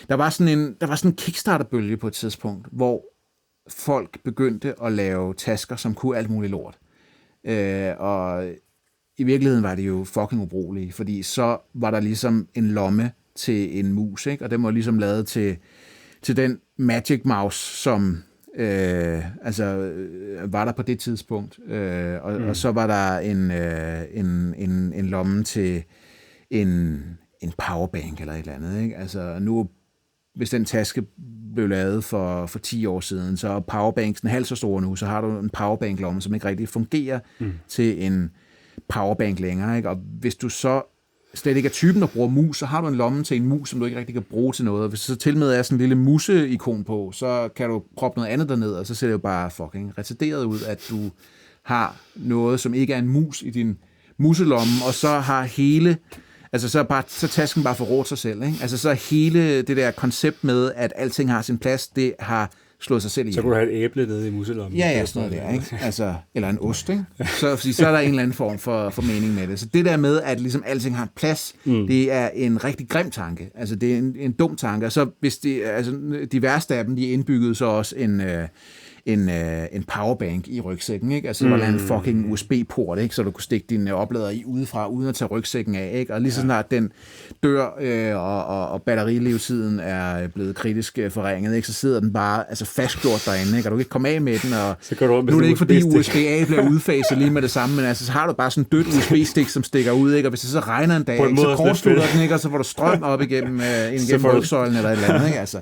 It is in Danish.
Der var sådan en Kickstarter-bølge på et tidspunkt, hvor folk begyndte at lave tasker, som kunne alt muligt lort. Og i virkeligheden var det jo fucking ubrugelige, fordi så var der ligesom en lomme til en mus, ikke? Og den var ligesom lavet til den Magic Mouse, som var der på det tidspunkt. Og så var der en lomme til en powerbank eller et eller andet, ikke? Altså nu, hvis den taske blev lavet for 10 år siden, så er powerbanken halvt så stor nu, så har du en powerbank-lomme, som ikke rigtig fungerer til en powerbank længere, ikke? Og hvis du så slet ikke er typen, der bruger mus, så har du en lomme til en mus, som du ikke rigtig kan bruge til noget. Og hvis så til med er sådan en lille museikon på, så kan du proppe noget andet derned, og så ser det jo bare fucking retarderet ud, at du har noget, som ikke er en mus i din muselomme, og så har hele... Altså, så tasken bare forrådt sig selv, ikke? Altså, så hele det der koncept med, at alting har sin plads, det har slået sig selv ihjel. Så kunne du have et æble nede i muselommen. Ja, sådan noget der, ikke? Altså, eller en ost, ikke? Så er der en eller anden form for mening med det. Så det der med, at ligesom alting har en plads, det er en rigtig grim tanke. Altså, det er en dum tanke. Og så hvis de værste af dem, de indbyggede så også en powerbank i rygsækken, ikke? Altså, var der en fucking USB-port, ikke? Så du kunne stikke din oplader i udefra, uden at tage rygsækken af, ikke? Og lige så snart den dør, og batterilevetiden er blevet kritisk forringet, ikke? Så sidder den bare fastgjort derinde, ikke? Og du kan ikke komme af med den, og nu er det ikke fordi USB-A bliver udfaset lige med det samme, men så har du bare sådan en dødt USB-stik, som stikker ud, ikke? Og hvis det så regner en dag, ikke? Så kortslutter den, ikke? Og så får du strøm op igennem rygsøjlen eller et eller andet, ikke? Altså.